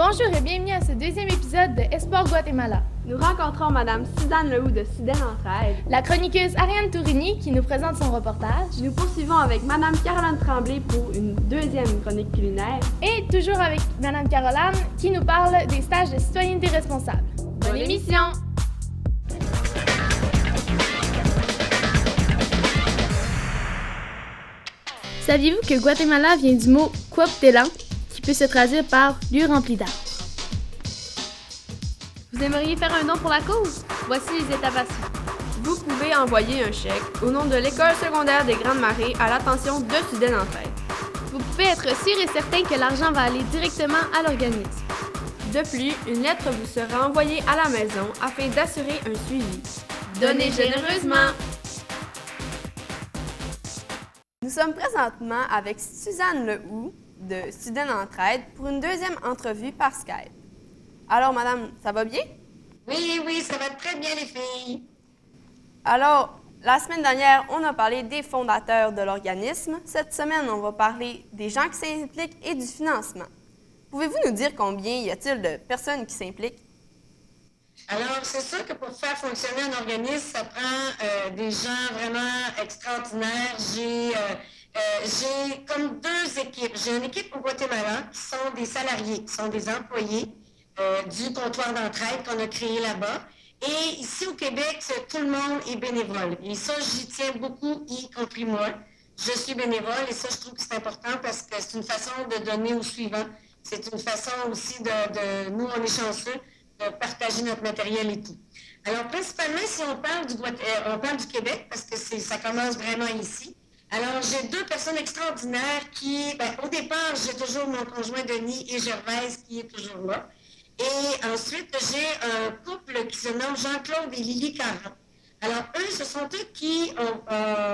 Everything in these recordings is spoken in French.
Bonjour et bienvenue à ce deuxième épisode de Espoir Guatemala. Nous rencontrons Mme Suzanne Lehoux de Sudène Entraide, La chroniqueuse Ariane Tourini qui nous présente son reportage. Nous poursuivons avec Mme Caroline Tremblay pour une deuxième chronique culinaire. Et toujours avec Mme Caroline qui nous parle des stages de citoyenneté responsable. Bonne émission! Saviez-vous que Guatemala vient du mot Cuauhtélan, qui peut se traduire par lieu rempli d'arbres? Vous aimeriez faire un don pour la cause? Voici les étapes à suivre. Vous pouvez envoyer un chèque au nom de l'École secondaire des Grandes Marées à l'attention de Sudène Entraide. Vous pouvez être sûr et certain que l'argent va aller directement à l'organisme. De plus, une lettre vous sera envoyée à la maison afin d'assurer un suivi. Donnez généreusement! Nous sommes présentement avec Suzanne Lehoux de Sudène Entraide pour une deuxième entrevue par Skype. Alors, madame, ça va bien? Oui, ça va très bien, les filles. Alors, la semaine dernière, on a parlé des fondateurs de l'organisme. Cette semaine, on va parler des gens qui s'impliquent et du financement. Pouvez-vous nous dire combien y a-t-il de personnes qui s'impliquent? Alors, c'est sûr que pour faire fonctionner un organisme, ça prend des gens vraiment extraordinaires. J'ai comme deux équipes. J'ai une équipe au Guatemala qui sont des salariés, qui sont des employés du comptoir d'entraide qu'on a créé là-bas. Et ici au Québec, tout le monde est bénévole. Et ça, j'y tiens beaucoup, y compris moi. Je suis bénévole et ça, je trouve que c'est important parce que c'est une façon de donner au suivant. C'est une façon aussi nous, on est chanceux, de partager notre matériel et tout. Alors, principalement, si on parle on parle du Québec, parce que ça commence vraiment ici. Alors, j'ai deux personnes extraordinaires qui, au départ, j'ai toujours mon conjoint Denis et Gervaise qui est toujours là. Et ensuite, j'ai un couple qui se nomme Jean-Claude et Lily Caron. Alors, eux, ce sont eux qui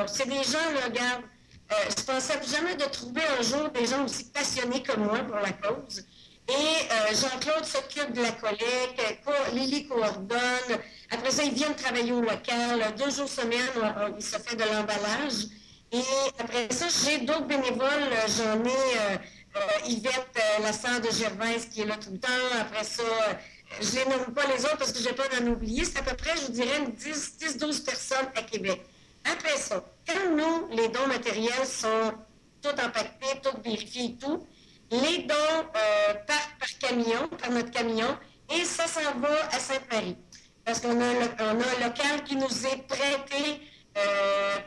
c'est des gens, là, regarde, je pensais jamais de trouver un jour des gens aussi passionnés comme moi pour la cause. Et Jean-Claude s'occupe de la collecte, Lily coordonne. Après ça, ils viennent travailler au local. 2 jours semaine, il se fait de l'emballage. Et après ça, j'ai d'autres bénévoles. J'en ai Yvette, la sœur de Gervaise, qui est là tout le temps. Après ça, je ne les nomme pas les autres parce que je n'ai pas d'en oublier. C'est à peu près, je vous dirais, 10-12 personnes à Québec. Après ça, quand nous, les dons matériels sont tout empaquetés, tout vérifiés et tout, les dons partent par camion, par notre camion, et ça s'en va à Sainte-Marie. Parce qu'on a un local qui nous est prêté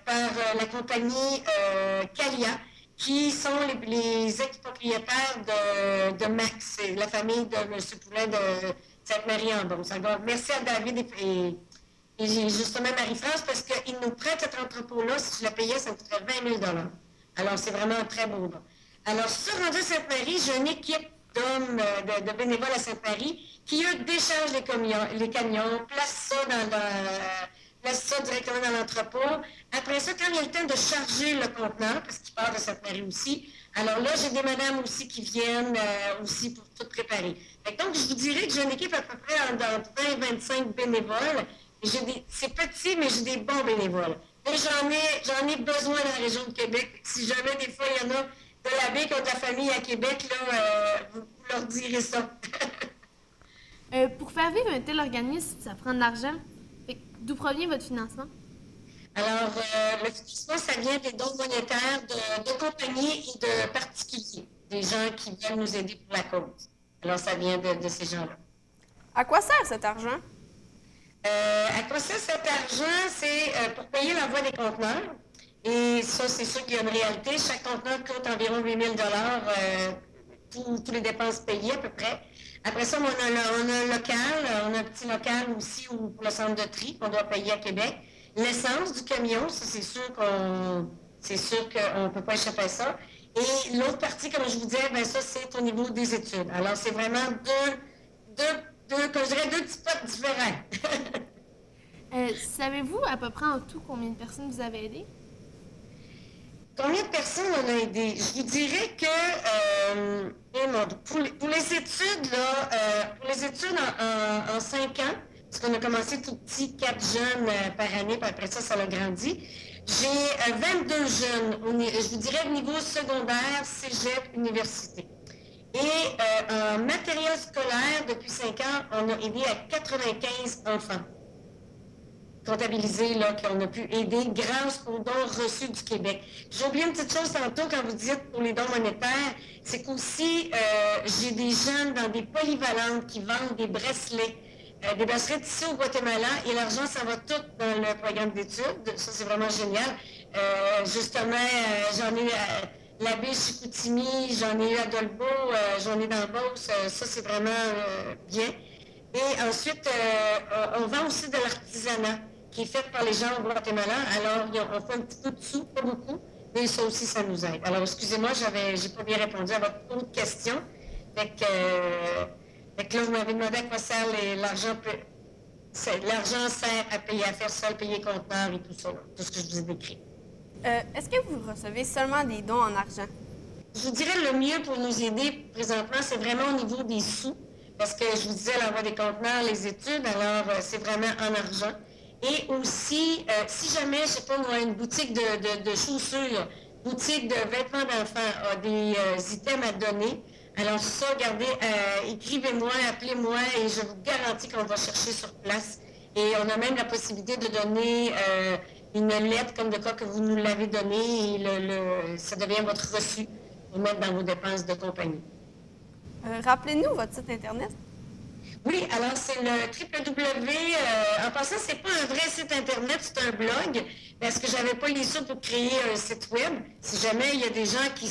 par la compagnie Calia, qui sont les ex-propriétaires de Max, c'est la famille de M. Poulet de Sainte-Marie-en-Beauce. Alors, merci à David et justement Marie-France, parce qu'ils nous prêtent cet entrepôt-là. Si je le payais, ça me coûterait 20 000 $. Alors, c'est vraiment un très beau don. Alors, sur rendu à Sainte-Marie, j'ai une équipe d'hommes, de bénévoles à Sainte-Marie qui, eux, déchargent les camions, placent ça directement dans l'entrepôt. Après ça, quand il y a le temps de charger le conteneur, parce qu'il part de Sainte-Marie aussi, alors là, j'ai des madames aussi qui viennent aussi pour tout préparer. Donc, je vous dirais que j'ai une équipe à peu près entre 20 et 25 bénévoles. C'est petit, mais j'ai des bons bénévoles. Et j'en ai besoin dans la région de Québec. Si jamais, des fois, il y en a de la baie qui ont de la famille à Québec, là, vous leur direz ça. Pour faire vivre un tel organisme, ça prend de l'argent. D'où provient votre financement? Alors, le financement, ça vient des dons monétaires de compagnies et de particuliers, des gens qui veulent nous aider pour la cause. Alors, ça vient de ces gens-là. À quoi sert cet argent? À quoi sert cet argent? C'est pour payer l'envoi des conteneurs. Et ça, c'est sûr qu'il y a une réalité. Chaque conteneur coûte environ 8 000 $, tous les dépenses payées à peu près. Après ça, on a un local, on a un petit local aussi pour le centre de tri qu'on doit payer à Québec. L'essence du camion, ça, c'est sûr qu'on ne peut pas échapper à ça. Et l'autre partie, comme je vous disais, ça, c'est au niveau des études. Alors, c'est vraiment deux petits potes différents. Savez-vous à peu près en tout combien de personnes vous avez aidé? Combien de personnes on a aidé? Je vous dirais que pour les études, en 5 ans, parce qu'on a commencé tout petit, 4 jeunes par année, puis après ça, ça a grandi. J'ai 22 jeunes, je vous dirais, au niveau secondaire, cégep, université. Et en matériel scolaire, depuis 5 ans, on a aidé à 95 enfants comptabilisés là, qu'on a pu aider grâce aux dons reçus du Québec. J'ai oublié une petite chose tantôt quand vous dites pour les dons monétaires, c'est qu'aussi, j'ai des jeunes dans des polyvalentes qui vendent des bracelets ici au Guatemala, et l'argent, ça va tout dans le programme d'études. Ça, c'est vraiment génial. Justement, j'en ai la baie Chicoutimi, j'en ai eu à Dolbeau, j'en ai dans le Beauce. Ça, c'est vraiment bien. Et ensuite, on vend aussi de l'artisanat qui est fait par les gens au Guatemala. Alors, on fait un petit peu de sous, pas beaucoup, mais ça aussi, ça nous aide. Alors, excusez-moi, j'ai pas bien répondu à votre autre question. Fait que là, vous m'avez demandé à quoi sert l'argent. L'argent sert à payer, à faire sol, payer conteneur et tout ça, là, tout ce que je vous ai décrit. Est-ce que vous recevez seulement des dons en argent? Je vous dirais le mieux pour nous aider présentement, c'est vraiment au niveau des sous, parce que je vous disais l'envoi des conteneurs, les études, alors c'est vraiment en argent. Et aussi, si jamais, je sais pas moi, une boutique de chaussures, boutique de vêtements d'enfants a des items à donner, alors ça, regardez, écrivez-moi, appelez-moi et je vous garantis qu'on va chercher sur place. Et on a même la possibilité de donner une lettre comme de cas que vous nous l'avez donné et ça devient votre reçu pour mettre dans vos dépenses de compagnie. Rappelez-nous votre site Internet. Oui, alors c'est le www. En passant, c'est pas un vrai site Internet, c'est un blog, parce que j'avais pas les sous pour créer un site web. Si jamais il y a des gens qui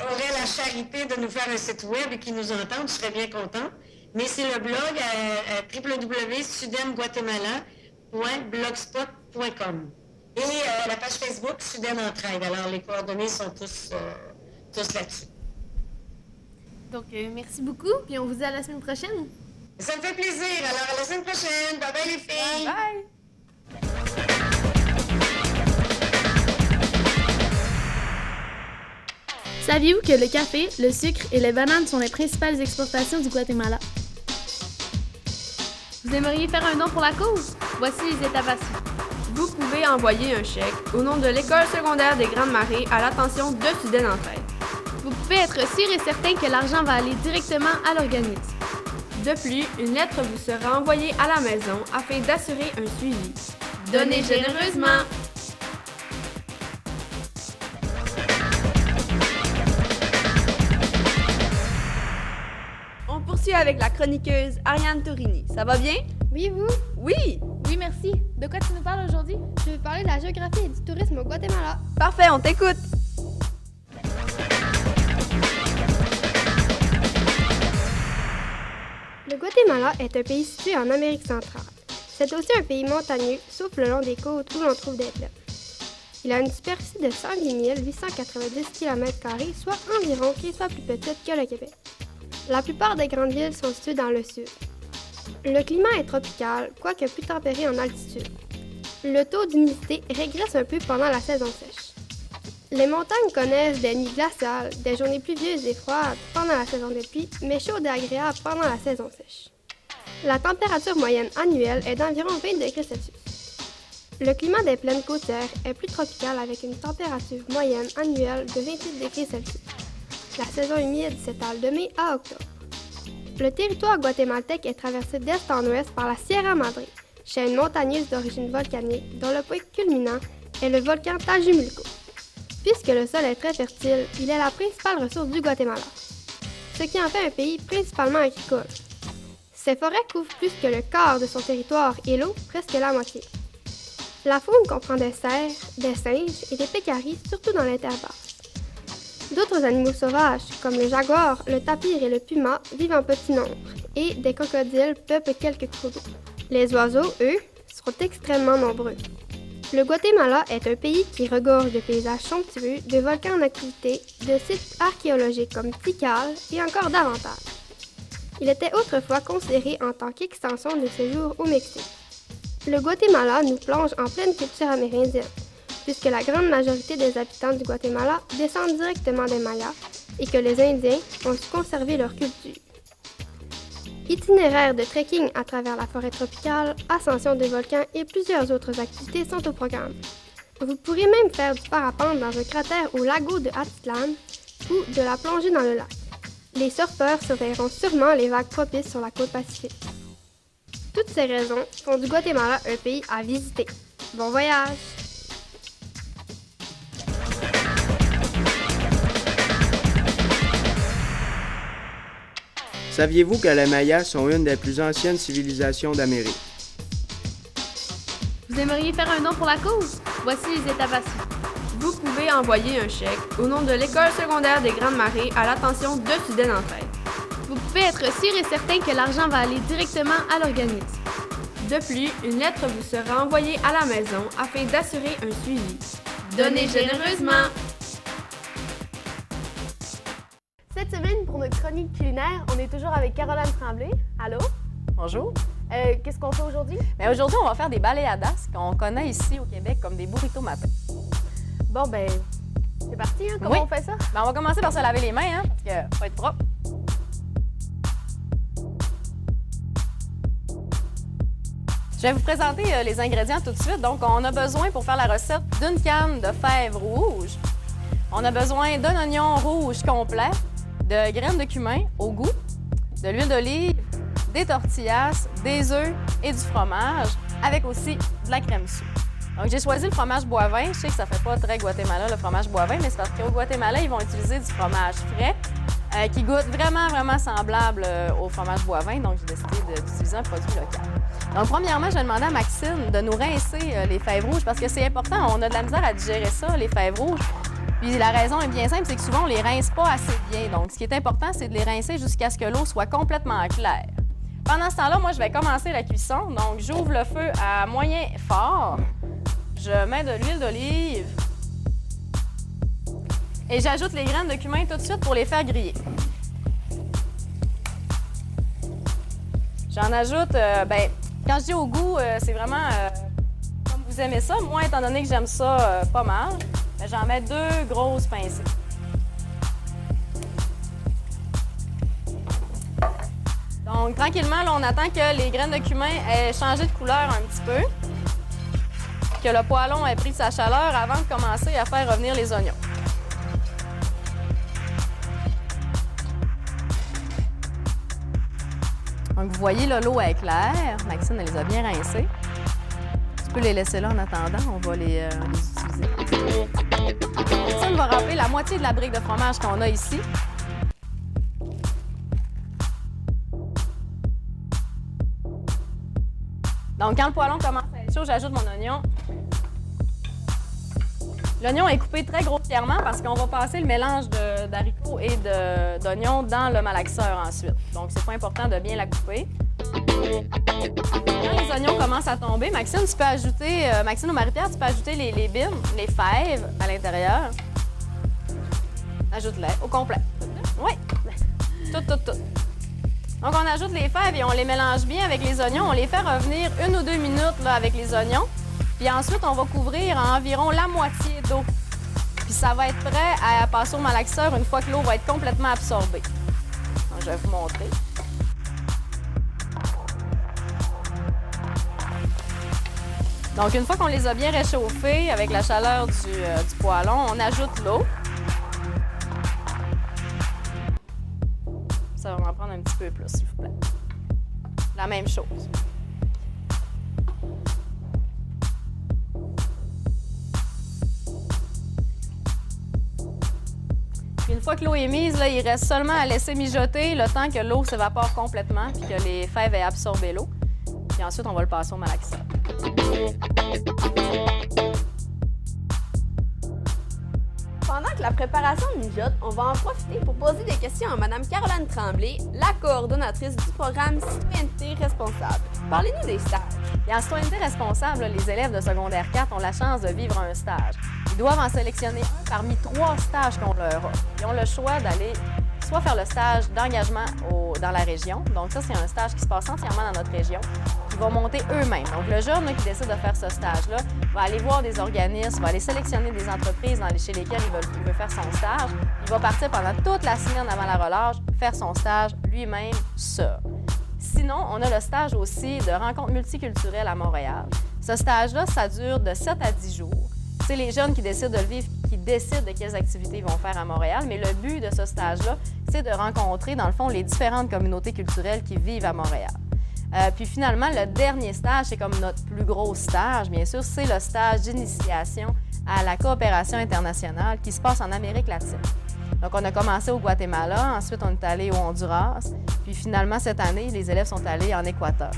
auraient la charité de nous faire un site web et qui nous entendent, je serais bien contente. Mais c'est le blog à www.sudemguatemala.blogspot.com. Et la page Facebook Sudem Entraide. Alors les coordonnées sont tous là-dessus. Donc, merci beaucoup, puis on vous dit à la semaine prochaine. Ça me fait plaisir. Alors, à la semaine prochaine. Bye bye les filles. Bye! Saviez-vous que le café, le sucre et les bananes sont les principales exportations du Guatemala? Vous aimeriez faire un don pour la cause? Voici les étapes à suivre. Vous pouvez envoyer un chèque au nom de l'École secondaire des Grandes Marées à l'attention de Sudem Entraide. Vous pouvez être sûr et certain que l'argent va aller directement à l'organisme. De plus, une lettre vous sera envoyée à la maison afin d'assurer un suivi. Donnez généreusement! On poursuit avec la chroniqueuse Ariane Tourini. Ça va bien? Oui, vous? Oui! Oui, merci. De quoi tu nous parles aujourd'hui? Je vais parler de la géographie et du tourisme au Guatemala. Parfait, on t'écoute! Le Guatemala est un pays situé en Amérique centrale. C'est aussi un pays montagneux, sauf le long des côtes où l'on trouve des plaines. Il a une superficie de 110 890 km², soit environ 15 fois plus petite que le Québec. La plupart des grandes villes sont situées dans le sud. Le climat est tropical, quoique plus tempéré en altitude. Le taux d'humidité régresse un peu pendant la saison sèche. Les montagnes connaissent des nuits glaciales, des journées pluvieuses et froides pendant la saison des pluies, mais chaudes et agréables pendant la saison sèche. La température moyenne annuelle est d'environ 20 degrés Celsius. Le climat des plaines côtières est plus tropical avec une température moyenne annuelle de 28 degrés Celsius. La saison humide s'étale de mai à octobre. Le territoire guatémaltèque est traversé d'est en ouest par la Sierra Madre, chaîne montagneuse d'origine volcanique dont le point culminant est le volcan Tajumulco. Puisque le sol est très fertile, il est la principale ressource du Guatemala, ce qui en fait un pays principalement agricole. Ses forêts couvrent plus que le quart de son territoire et l'eau presque la moitié. La faune comprend des cerfs, des singes et des pécaris, surtout dans les terres basses. D'autres animaux sauvages, comme le jaguar, le tapir et le puma, vivent en petit nombre, et des crocodiles peuplent quelques cours d'eau. Les oiseaux, eux, sont extrêmement nombreux. Le Guatemala est un pays qui regorge de paysages somptueux, de volcans en activité, de sites archéologiques comme Tikal et encore davantage. Il était autrefois considéré en tant qu'extension de séjour au Mexique. Le Guatemala nous plonge en pleine culture amérindienne, puisque la grande majorité des habitants du Guatemala descendent directement des Mayas et que les Indiens ont su conserver leur culture. Itinéraires de trekking à travers la forêt tropicale, ascension de volcans et plusieurs autres activités sont au programme. Vous pourrez même faire du parapente dans un cratère au lago de Atitlan, ou de la plongée dans le lac. Les surfeurs surveilleront sûrement les vagues propices sur la côte pacifique. Toutes ces raisons font du Guatemala un pays à visiter. Bon voyage! Saviez-vous que les Mayas sont une des plus anciennes civilisations d'Amérique? Vous aimeriez faire un don pour la cause? Voici les étapes à suivre. Vous pouvez envoyer un chèque au nom de l'École secondaire des Grandes Marées à l'attention de Fidèles Entraide. Vous pouvez être sûr et certain que l'argent va aller directement à l'organisme. De plus, une lettre vous sera envoyée à la maison afin d'assurer un suivi. Donnez généreusement! Cette semaine, pour notre chronique culinaire, on est toujours avec Caroline Tremblay. Allô? Bonjour. Qu'est-ce qu'on fait aujourd'hui? Mais aujourd'hui, on va faire des baleadas qu'on connaît ici au Québec comme des burritos matin. Bon, ben, c'est parti, hein? Comment Oui. on fait ça? Ben, on va commencer par se laver les mains, hein, parce que faut être propre. Je vais vous présenter les ingrédients tout de suite. Donc, on a besoin pour faire la recette d'une canne de fèves rouges. On a besoin d'un oignon rouge complet, de graines de cumin au goût, de l'huile d'olive, des tortillas, des œufs et du fromage, avec aussi de la crème sucre. Donc, j'ai choisi le fromage Boivin. Je sais que ça fait pas très Guatemala, le fromage Boivin, mais c'est parce qu'au Guatemala, ils vont utiliser du fromage frais qui goûte vraiment semblable au fromage Boivin. Donc, j'ai décidé d'utiliser un produit local. Donc, premièrement, je vais demander à Maxime de nous rincer les fèves rouges parce que c'est important. On a de la misère à digérer ça, les fèves rouges. Puis la raison est bien simple, c'est que souvent, on les rince pas assez bien. Donc, ce qui est important, c'est de les rincer jusqu'à ce que l'eau soit complètement claire. Pendant ce temps-là, moi, je vais commencer la cuisson. Donc, j'ouvre le feu à moyen fort. Je mets de l'huile d'olive. Et j'ajoute les graines de cumin tout de suite pour les faire griller. J'en ajoute, quand je dis au goût, c'est vraiment comme vous aimez ça. Moi, étant donné que j'aime ça pas mal, j'en mets 2 grosses pincées. Donc, tranquillement, là, on attend que les graines de cumin aient changé de couleur un petit peu, que le poêlon ait pris sa chaleur avant de commencer à faire revenir les oignons. Donc, vous voyez, là, l'eau est claire. Maxime, elle les a bien rincés. Tu peux les laisser là en attendant. On va les utiliser. Maxime va râper la moitié de la brique de fromage qu'on a ici. Donc, quand le poêlon commence à être chaud, j'ajoute mon oignon. L'oignon est coupé très grossièrement parce qu'on va passer le mélange d'haricots et d'oignons dans le malaxeur ensuite. Donc, c'est pas important de bien la couper. Quand les oignons commencent à tomber, Maxime, tu peux ajouter, Maxime ou Marie-Pierre, tu peux ajouter les bines, les fèves à l'intérieur. Ajoute-les au complet. Oui, tout. Donc, on ajoute les fèves et on les mélange bien avec les oignons. On les fait revenir 1 ou 2 minutes là, avec les oignons. Puis ensuite, on va couvrir à environ la moitié d'eau. Puis ça va être prêt à passer au malaxeur une fois que l'eau va être complètement absorbée. Donc, je vais vous montrer. Donc, une fois qu'on les a bien réchauffés avec la chaleur du poêlon, on ajoute l'eau. Ça va m'en prendre un petit peu plus, s'il vous plaît. La même chose. Puis une fois que l'eau est mise, là, il reste seulement à laisser mijoter le temps que l'eau s'évapore complètement puis que les fèves aient absorbé l'eau. Puis ensuite, on va le passer au malaxeur. Pendant que la préparation mijote, on va en profiter pour poser des questions à Mme Caroline Tremblay, la coordonnatrice du programme Citoyenneté responsable. Parlez-nous des stages. Et en citoyenneté responsable, là, les élèves de secondaire 4 ont la chance de vivre un stage. Ils doivent en sélectionner un parmi 3 stages qu'on leur offre. Ils ont le choix d'aller soit faire le stage d'engagement dans la région. Donc ça, c'est un stage qui se passe entièrement dans notre région. Ils vont monter eux-mêmes. Donc le jeune là, qui décide de faire ce stage-là va aller voir des organismes, va aller sélectionner des entreprises chez lesquelles il veut faire son stage. Il va partir pendant toute la semaine avant la relâche, faire son stage lui-même seul. Sinon, on a le stage aussi de rencontre multiculturelle à Montréal. Ce stage-là, ça dure de 7 à 10 jours. c'est les jeunes qui décident de le vivre, qui décident de quelles activités ils vont faire à Montréal. Mais le but de ce stage-là, c'est de rencontrer, dans le fond, les différentes communautés culturelles qui vivent à Montréal. Puis finalement, le dernier stage, c'est comme notre plus gros stage, bien sûr, c'est le stage d'initiation à la coopération internationale qui se passe en Amérique latine. Donc, on a commencé au Guatemala, ensuite on est allé au Honduras, puis finalement, cette année, les élèves sont allés en Équateur.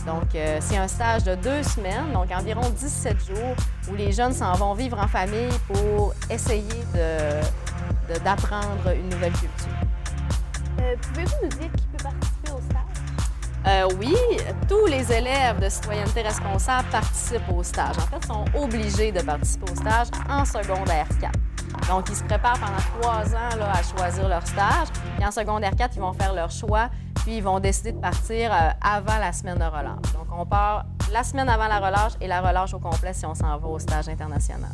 Donc, c'est un stage de 2 semaines, donc environ 17 jours, où les jeunes s'en vont vivre en famille pour essayer d'apprendre une nouvelle culture. Pouvez-vous nous dire qui peut participer au stage? Oui, tous les élèves de citoyenneté responsable participent au stage. En fait, ils sont obligés de participer au stage en secondaire 4. Donc, ils se préparent pendant 3 ans là, à choisir leur stage. Et en secondaire 4, ils vont faire leur choix, puis ils vont décider de partir avant la semaine de relâche. Donc, on part la semaine avant la relâche et la relâche au complet si on s'en va au stage international.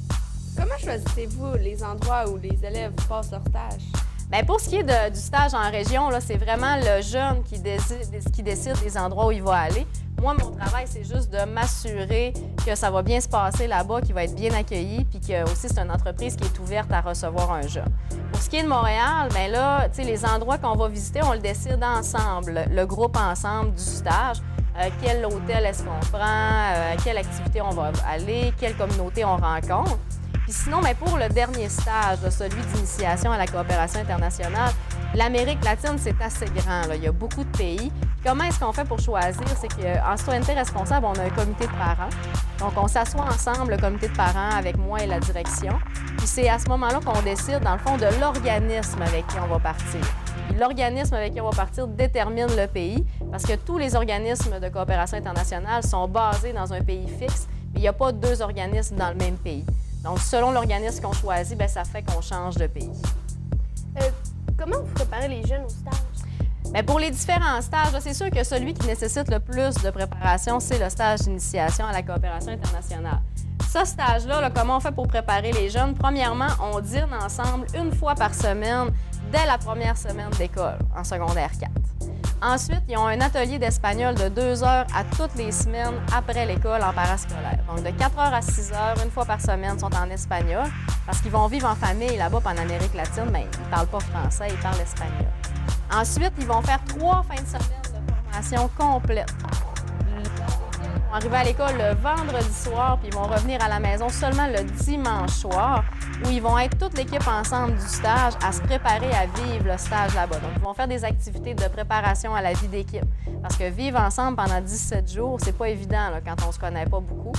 Comment choisissez-vous les endroits où les élèves passent leur stage? Bien, pour ce qui est du stage en région, là, c'est vraiment le jeune qui décide des endroits où il va aller. Moi, mon travail, c'est juste de m'assurer que ça va bien se passer là-bas, qu'il va être bien accueilli, puis que aussi c'est une entreprise qui est ouverte à recevoir un jeune. Pour ce qui est de Montréal, bien là, tu sais, les endroits qu'on va visiter, on le décide ensemble, le groupe ensemble du stage. Quel hôtel est-ce qu'on prend, quelle activité on va aller, quelle communauté on rencontre. Puis sinon, bien, pour le dernier stage, là, celui d'initiation à la coopération internationale, l'Amérique latine, c'est assez grand, là. Il y a beaucoup de pays. Comment est-ce qu'on fait pour choisir? C'est qu'en citoyenneté responsable, on a un comité de parents. Donc, on s'assoit ensemble, le comité de parents, avec moi et la direction. Puis c'est à ce moment-là qu'on décide, dans le fond, de l'organisme avec qui on va partir. Puis l'organisme avec qui on va partir détermine le pays, parce que tous les organismes de coopération internationale sont basés dans un pays fixe, mais il n'y a pas 2 organismes dans le même pays. Donc, selon l'organisme qu'on choisit, bien, ça fait qu'on change de pays. Comment vous préparez les jeunes au stage? Bien, pour les différents stages, c'est sûr que celui qui nécessite le plus de préparation, c'est le stage d'initiation à la coopération internationale. Ce stage-là, comment on fait pour préparer les jeunes? Premièrement, on dîne ensemble 1 fois par semaine dès la première semaine d'école, en secondaire 4. Ensuite, ils ont un atelier d'espagnol de 2 heures à toutes les semaines après l'école en parascolaire. Donc, de 4 heures à 6 heures, 1 fois par semaine, sont en espagnol parce qu'ils vont vivre en famille là-bas, en Amérique latine, mais ils ne parlent pas français, ils parlent espagnol. Ensuite, ils vont faire 3 fins de semaine de formation complète. Ils vont arriver à l'école le vendredi soir, puis ils vont revenir à la maison seulement le dimanche soir, où ils vont être toute l'équipe ensemble du stage à se préparer à vivre le stage là-bas. Donc, ils vont faire des activités de préparation à la vie d'équipe. Parce que vivre ensemble pendant 17 jours, c'est pas évident là, quand on se connaît pas beaucoup.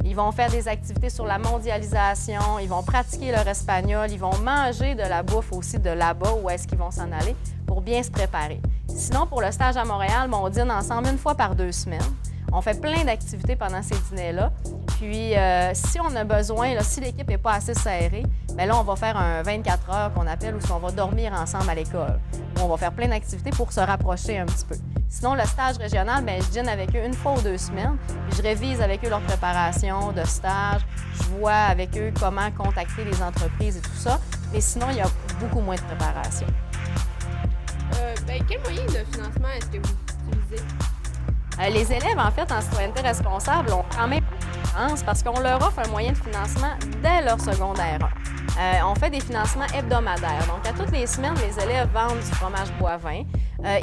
Ils vont faire des activités sur la mondialisation, ils vont pratiquer leur espagnol, ils vont manger de la bouffe aussi de là-bas, où est-ce qu'ils vont s'en aller, pour bien se préparer. Sinon, pour le stage à Montréal, on dîne ensemble 1 fois par 2 semaines. On fait plein d'activités pendant ces dîners-là. Puis, si on a besoin, là, si l'équipe n'est pas assez serrée, bien là, on va faire un 24 heures qu'on appelle, où on va dormir ensemble à l'école. On va faire plein d'activités pour se rapprocher un petit peu. Sinon, le stage régional, bien, je dîne avec eux 1 fois ou 2 semaines. Puis je révise avec eux leur préparation de stage. Je vois avec eux comment contacter les entreprises et tout ça. Mais sinon, il y a beaucoup moins de préparation. Quel moyen de financement est-ce que vous utilisez? Les élèves, en fait, en citoyenneté responsable, ont quand même une chance parce qu'on leur offre un moyen de financement dès leur secondaire 1. On fait des financements hebdomadaires. Donc, à toutes les semaines, les élèves vendent du fromage Boivin.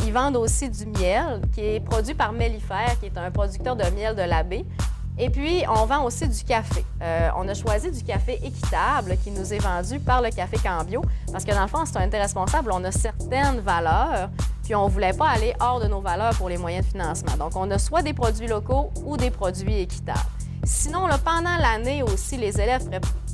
Ils vendent aussi du miel qui est produit par Mellifère, qui est un producteur de miel de la baie. Et puis, on vend aussi du café. On a choisi du café équitable qui nous est vendu par le Café Cambio parce que, dans le fond, en citoyenneté responsable, on a certaines valeurs, puis on ne voulait pas aller hors de nos valeurs pour les moyens de financement. Donc, on a soit des produits locaux ou des produits équitables. Sinon, là, pendant l'année aussi, les élèves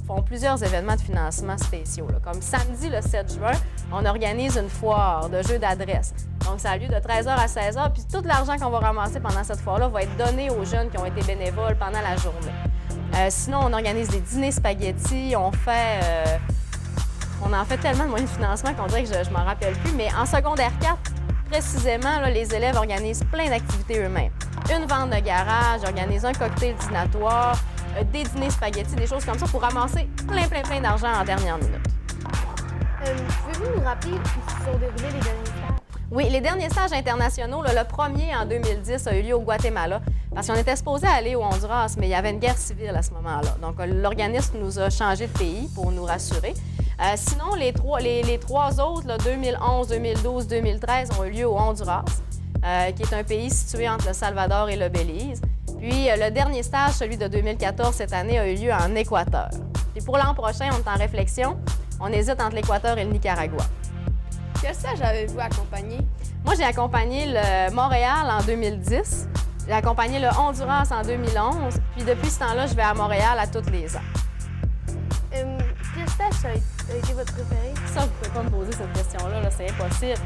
font plusieurs événements de financement spéciaux. Là. Comme samedi, le 7 juin, on organise une foire de jeux d'adresse. Donc, ça a lieu de 13h à 16h, puis tout l'argent qu'on va ramasser pendant cette foire-là va être donné aux jeunes qui ont été bénévoles pendant la journée. Sinon, on organise des dîners spaghettis, on en fait tellement de moyens de financement qu'on dirait que je ne m'en rappelle plus, mais en secondaire 4, précisément, là, les élèves organisent plein d'activités eux-mêmes. Une vente de garage, organisent un cocktail dînatoire, des dîners spaghettis, des choses comme ça pour ramasser plein d'argent en dernière minute. Pouvez-vous nous rappeler où se sont déroulés les derniers stages? Oui, les derniers stages internationaux, là, le premier en 2010 a eu lieu au Guatemala parce qu'on était supposé aller au Honduras, mais il y avait une guerre civile à ce moment-là. Donc, l'organisme nous a changé de pays pour nous rassurer. Sinon, les trois autres, là, 2011, 2012, 2013, ont eu lieu au Honduras, qui est un pays situé entre le Salvador et le Belize. Puis, le dernier stage, celui de 2014, cette année, a eu lieu en Équateur. Puis pour l'an prochain, on est en réflexion. On hésite entre l'Équateur et le Nicaragua. Quel stage avez-vous accompagné? Moi, j'ai accompagné le Montréal en 2010. J'ai accompagné le Honduras en 2011. Puis depuis ce temps-là, je vais à Montréal à tous les ans. Quel stage a été votre préféré? Ça, vous ne pouvez pas me poser cette question-là, là, c'est impossible.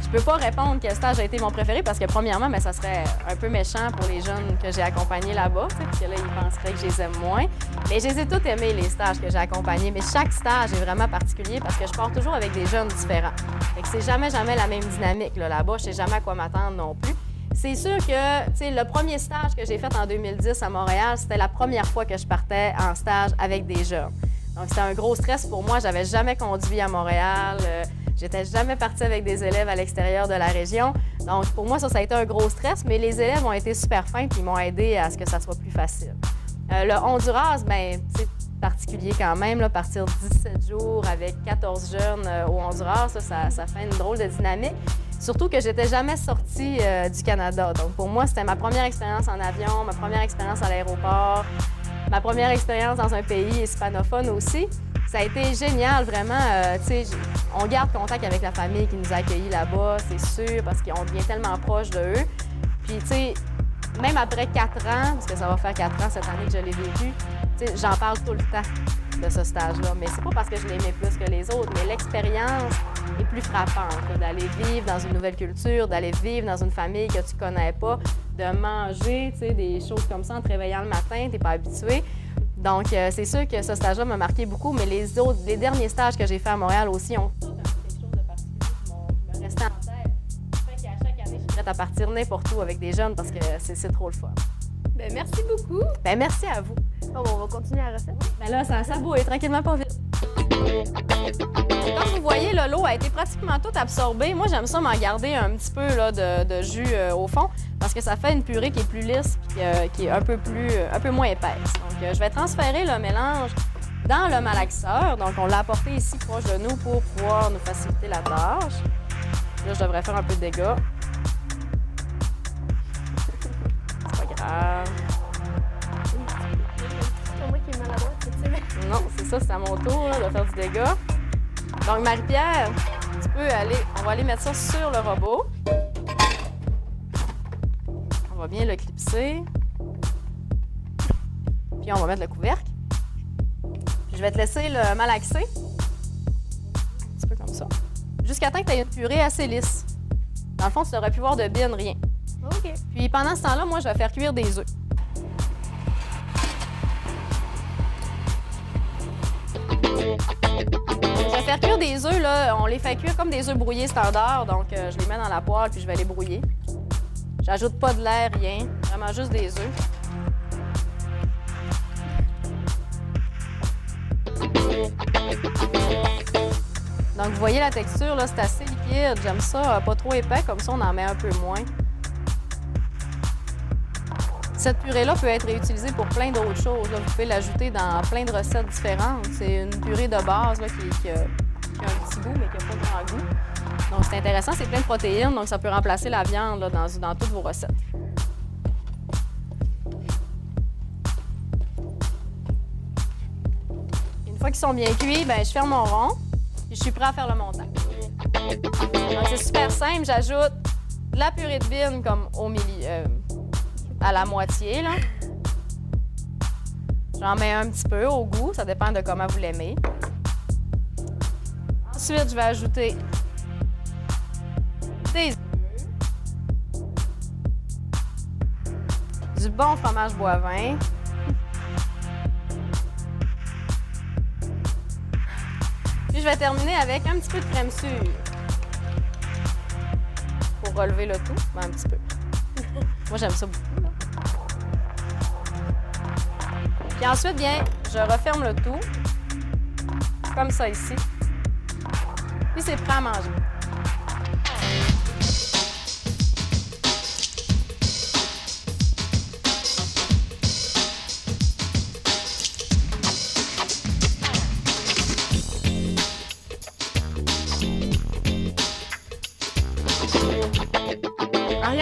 Je peux pas répondre quel stage a été mon préféré parce que, premièrement, bien, ça serait un peu méchant pour les jeunes que j'ai accompagnés là-bas, parce que là, ils penseraient que je les aime moins. Mais je les ai tous aimés, les stages que j'ai accompagnés. Mais chaque stage est vraiment particulier parce que je pars toujours avec des jeunes différents. Fait que c'est jamais la même dynamique là-bas. Je sais jamais à quoi m'attendre non plus. C'est sûr que, tu sais, le premier stage que j'ai fait en 2010 à Montréal, c'était la première fois que je partais en stage avec des jeunes. Donc, c'était un gros stress pour moi. J'avais jamais conduit à Montréal. J'étais jamais partie avec des élèves à l'extérieur de la région. Donc, pour moi, ça a été un gros stress, mais les élèves ont été super fins et ils m'ont aidé à ce que ça soit plus facile. Le Honduras, bien, c'est particulier quand même, là, partir 17 jours avec 14 jeunes au Honduras, ça fait une drôle de dynamique. Surtout que j'étais jamais sortie du Canada. Donc, pour moi, c'était ma première expérience en avion, ma première expérience à l'aéroport, ma première expérience dans un pays hispanophone aussi. Ça a été génial, vraiment. Tu sais, on garde contact avec la famille qui nous a accueillis là-bas, c'est sûr, parce qu'on devient tellement proche d'eux. Puis, tu sais, même après 4 ans, parce que ça va faire 4 ans cette année que je l'ai vécu, tu sais, j'en parle tout le temps de ce stage-là. Mais c'est pas parce que je l'aimais plus que les autres, mais l'expérience est plus frappante, d'aller vivre dans une nouvelle culture, d'aller vivre dans une famille que tu connais pas, de manger, tu sais, des choses comme ça en te réveillant le matin, t'es pas habitué. Donc, c'est sûr que ce stage-là m'a marqué beaucoup, mais les derniers stages que j'ai faits à Montréal aussi ont tous quelque chose de particulier qui me resté en tête. Ça fait qu'à chaque année, je suis prête à partir n'importe où avec des jeunes parce que c'est trop le fun. Bien, merci beaucoup. Bien, merci à vous. Bon, on va continuer la recette. Bien là, ça bouille tranquillement, pas vite. Comme vous voyez, là, l'eau a été pratiquement toute absorbée. Moi, j'aime ça m'en garder un petit peu là, de jus au fond parce que ça fait une purée qui est plus lisse et qui est un peu moins épaisse. Donc, je vais transférer le mélange dans le malaxeur. Donc, on l'a apporté ici proche de nous pour pouvoir nous faciliter la tâche. Là, je devrais faire un peu de dégâts. C'est pas grave. C'est moi qui est maladroite, c'est Non, c'est ça, c'est à mon tour là, de faire du dégât. Donc, Marie-Pierre, tu peux aller... On va aller mettre ça sur le robot. On va bien le clipser. Puis, on va mettre le couvercle. Puis, je vais te laisser le malaxer. Un petit peu comme ça. Jusqu'à temps que tu aies une purée assez lisse. Dans le fond, tu n'aurais pu voir de bine, rien. OK. Puis, pendant ce temps-là, moi, je vais faire cuire des œufs. Je vais faire cuire des œufs, là. On les fait cuire comme des œufs brouillés standard. Donc, je les mets dans la poêle puis je vais les brouiller. J'ajoute pas de l'air, rien. Vraiment juste des œufs. Donc, vous voyez la texture, là, c'est assez liquide. J'aime ça, pas trop épais. Comme ça, on en met un peu moins. Cette purée-là peut être réutilisée pour plein d'autres choses. Là. Vous pouvez l'ajouter dans plein de recettes différentes. C'est une purée de base là, qui a un petit goût, mais qui n'a pas grand goût. Donc, c'est intéressant. C'est plein de protéines, donc ça peut remplacer la viande là, dans toutes vos recettes. Une fois qu'ils sont bien cuits, bien, je ferme mon rond et je suis prêt à faire le montage. Donc, c'est super simple. J'ajoute de la purée de bine comme au milieu. À la moitié, là. J'en mets un petit peu au goût, ça dépend de comment vous l'aimez. Ensuite, je vais ajouter des œufs, du bon fromage boivin, puis je vais terminer avec un petit peu de crème sûre pour relever le tout, un petit peu. Moi, j'aime ça beaucoup. Là. Puis ensuite, bien, je referme le tout, comme ça ici. Puis c'est prêt à manger.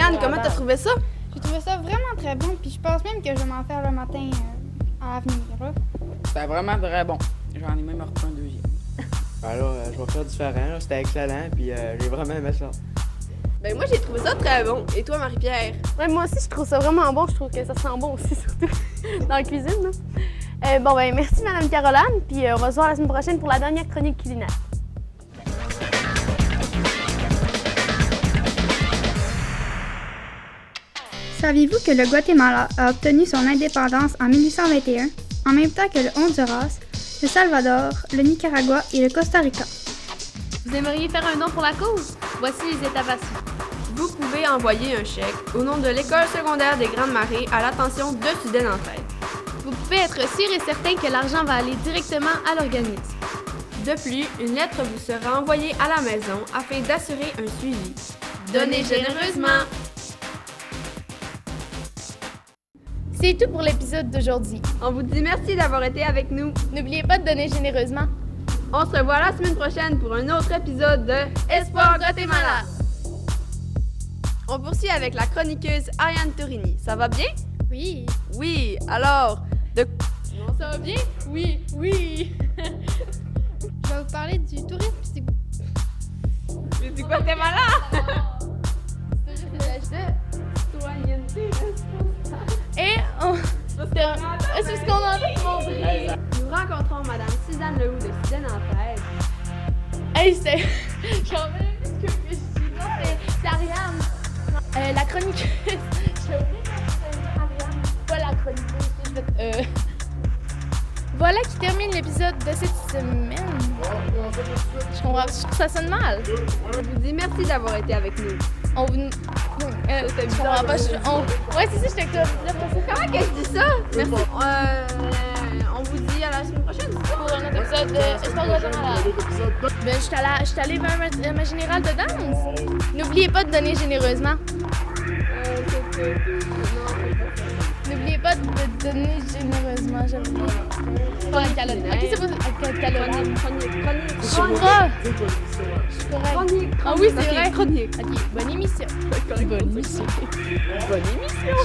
Ariane, comment t'as trouvé ça? J'ai trouvé ça vraiment très bon, puis je pense même que je vais m'en faire le matin à l'avenir. Là. C'était vraiment très bon. J'en ai même repris un deuxième. Alors, je vais faire différent, là. C'était excellent, puis j'ai vraiment aimé ça. Ben moi, j'ai trouvé ça très bon. Et toi, Marie-Pierre? Ouais, moi aussi, je trouve ça vraiment bon. Je trouve que ça sent bon aussi, surtout dans la cuisine. Là. Bon, ben merci, Madame Caroline. Puis on va se voir la semaine prochaine pour la dernière chronique culinaire. Saviez-vous que le Guatemala a obtenu son indépendance en 1821, en même temps que le Honduras, le Salvador, le Nicaragua et le Costa Rica? Vous aimeriez faire un don pour la cause? Voici les étapes à suivre. Vous pouvez envoyer un chèque au nom de l'École secondaire des Grandes Marées à l'attention de Sudène en Tête. Vous pouvez être sûr et certain que l'argent va aller directement à l'organisme. De plus, une lettre vous sera envoyée à la maison afin d'assurer un suivi. Donnez généreusement! C'est tout pour l'épisode d'aujourd'hui. On vous dit merci d'avoir été avec nous. N'oubliez pas de donner généreusement. On se revoit la semaine prochaine pour un autre épisode de Espoir Guatemala! On poursuit avec la chroniqueuse Ariane Tourini. Ça va bien? Oui. Oui, alors, de... Ça va bien? Oui, oui. Je vais vous parler du tourisme Du Guatemala! Et c'est ce qu'on a envie de montrer. Nous rencontrons Madame Suzanne Lehoux de Sudène en Tête. Hey, c'est... J'en ai vu ce que je dis. Non, c'est Ariane. La chroniqueuse. J'ai oublié c'est Ariane. Pas la chroniqueuse. Voilà qui termine l'épisode de cette semaine. Je trouve ça sonne mal. On vous dit merci d'avoir été avec nous. On vous... je comprends pas. Ouais, c'est ça, j'étais comme... Comment que je dis ça? Merci. On vous dit à la semaine prochaine. Pour un autre épisode de Espoir Guatemala. Ben, je suis allée vers ma générale de danse. N'oubliez pas de donner généreusement. N'oubliez pas de donner généreusement, j'aime bien. Pas la calorie. Ok, c'est pas la calorie. Chronique. Ah oui, c'est vrai. Chronique. Ok, bonne émission. Bonne émission. Bonne émission.